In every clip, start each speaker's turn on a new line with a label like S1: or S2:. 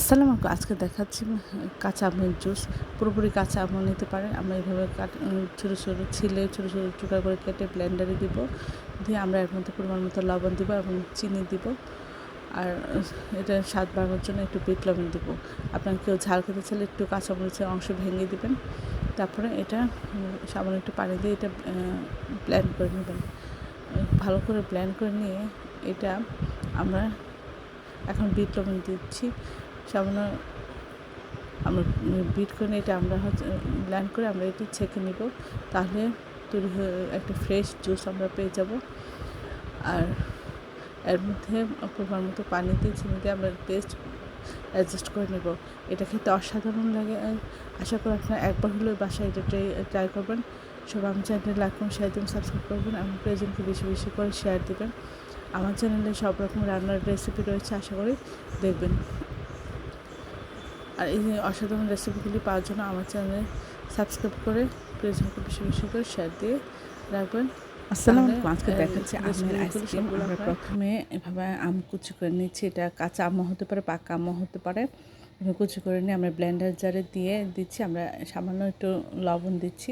S1: আসসালামু আলাইকুম। আজকে দেখাচ্ছি কাঁচা আমের জুস। পুরোপুরি কাঁচা আমও নিতে পারেন। আমরা এভাবে ছোটো ছোটো ছিলে ছোটো ছোটো টুকরা করে কেটে ব্লেন্ডারে দিব। দিয়ে আমরা এর মধ্যে পরিমাণ মতো লবণ দিব এবং চিনি দিব। আর এটা স্বাদ বাড়ানোর জন্য একটু বিট লবণ দিব। আপনার কেউ ঝাল খেতে চাইলে একটু কাঁচামরিচের অংশ ভেঙে দিবেন। তারপরে এটা সামান্য একটু পানি দিয়ে এটা ব্লেন্ড করে নেবেন। ভালো করে ব্লেন্ড করে নিয়ে এটা আমরা এখন বিট লবণ দিচ্ছি। সামান্য আমরা বিট করে এটা আমরা ব্লেন্ড করে আমরা এটি ছেঁকে নিব। তাহলে তৈরি হয়ে একটা ফ্রেশ জুস আমরা পেয়ে যাব। আর এর মধ্যে পরিমাণ মতো পানি দিয়ে চিনি দিয়ে আমরা টেস্ট অ্যাডজাস্ট করে নেব। এটা খেতে অসাধারণ লাগে। আশা করি আপনারা একবার হলেও বাসায় এটা ট্রাই করবেন। সবাই আমার চ্যানেলে লাইক করুন, শেয়ার দিন, সাবস্ক্রাইব করবেন এবং প্রিয়জনকে বেশি বেশি করে শেয়ার দেবেন। আমার চ্যানেলে সব রকম রান্নার রেসিপি রয়েছে, আশা করি দেখবেন। আর এই অসাধারণ রেসিপিগুলি পাওয়ার জন্য আমার চ্যানেলে সাবস্ক্রাইব করে প্রিয়জনকে বেশি বেশি করে শেয়ার দিয়ে রাখবেন।
S2: আসসালামু আলাইকুম। আজকে দেখাচ্ছি আমের আইসক্রিম। আমরা প্রথমে এভাবে আম কুচি করে নিচ্ছি। এটা কাঁচা আমও হতে পারে, পাকা আমও হতে পারে। কুচি করে নিয়ে আমরা ব্লেন্ডার জারে দিয়ে দিচ্ছি। আমরা সামান্য একটু লবণ দিচ্ছি।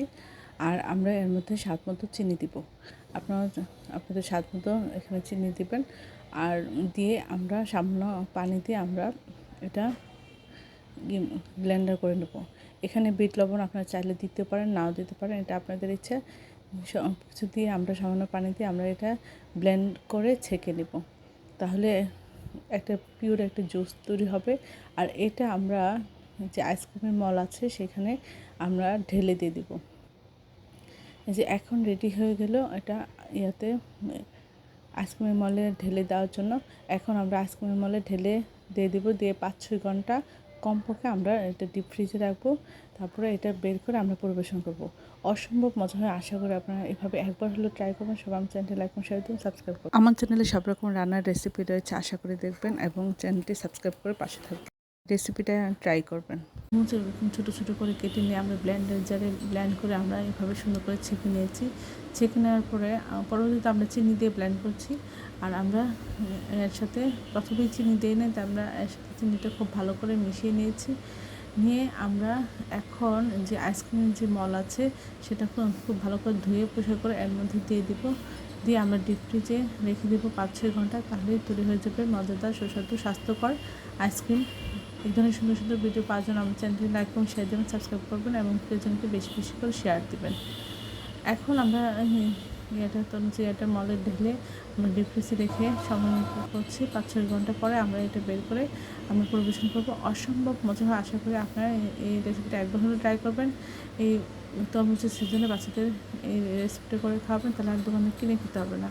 S2: আর আমরা এর মধ্যে স্বাদ মতো চিনি দিব। আপনাদের স্বাদ মতো এখানে চিনি দিবেন। আর দিয়ে আমরা সামান্য পানি দিয়ে আমরা এটা ব্লেন্ডার করে নেব। এখানে বিট লবণ আপনারা চাইলে দিতে পারেন, নাও দিতে পারেন, এটা আপনাদের ইচ্ছা। সব কিছু দিয়ে আমরা সামান্য পানি দিয়ে আমরা এটা ব্লেন্ড করে ছেঁকে নেব। তাহলে একটা পিওর একটা জুস তৈরি হবে। আর এটা আমরা যে আইসক্রিমের মল আছে সেখানে আমরা ঢেলে দিয়ে দিব। এই যে এখন রেডি হয়ে গেল এটা ইয়াতে আইসক্রিমের মলে ঢেলে দেওয়ার জন্য। এখন আমরা আইসক্রিমের মলে ঢেলে দিয়ে দেবো। দিয়ে 5-6 ঘন্টা কমপক্ষে আমরা এটা ডিপ ফ্রিজে রাখবো। তারপরে এটা বের করে আমরা পরিবেশন করব। অসম্ভব মজা হয়। আশা করি আপনারা এভাবে একবার হলেও ট্রাই করবেন। সবাই আমার চ্যানেলটি লাইক শেয়ার দিন, সাবস্ক্রাইব করুন। আমার চ্যানেলে সব রকম রান্নার রেসিপি রয়েছে, আশা করি দেখবেন এবং চ্যানেলটি সাবস্ক্রাইব করে পাশে থাকবেন। রেসিপিটা ট্রাই করবেন। এরকম ছোটো ছোটো করে কেটে নিয়ে আমরা ব্লেন্ডার জারে ব্লেন্ড করে আমরা এভাবে সুন্দর করে ছেঁকে নিয়েছি। ছেঁকে নেওয়ার পরে পরবর্তীতে আমরা চিনি দিয়ে ব্লেন্ড করছি। আর আমরা এর সাথে প্রথমেই চিনি দিই না, আমরা এর সাথে চিনিটা খুব ভালো করে মিশিয়ে নিয়েছি। নিয়ে আমরা এখন যে আইসক্রিমের যে মল আছে সেটা খুব ভালো করে ধুয়ে পরিষ্কার করে এর মধ্যে দিয়ে দিব। দিয়ে আমরা ডিপ ফ্রিজে রেখে দেবো 5-6 ঘন্টা। তাহলেই তৈরি হয়ে যাবে মজাদার সুস্বাদু স্বাস্থ্যকর আইসক্রিম। এই ধরনের সুন্দর সুন্দর ভিডিও পাওয়ার জন্য আমার চ্যানেলটি লাইক করুন, শেয়ার দেবেন, সাবস্ক্রাইব করবেন এবং প্রিয়জনকে বেশি বেশি করে শেয়ার দেবেন। এখন আমরা এটা মলে ঢেলে আমরা ডিপ ফ্রিজে রেখে সময় করছি। 5-6 ঘন্টা পরে আমরা এটা বের করে আমরা পরিবেশন করবো। অসম্ভব মজা হয়। আশা করি আপনারা এই রেসিপিটা একবার হলে ট্রাই করবেন। এই তরমুজের সিজনে বাচ্চাদের এই রেসিপিটা করে খাওয়াবেন, তাহলে আর দোকানে কিনে খেতে হবে না।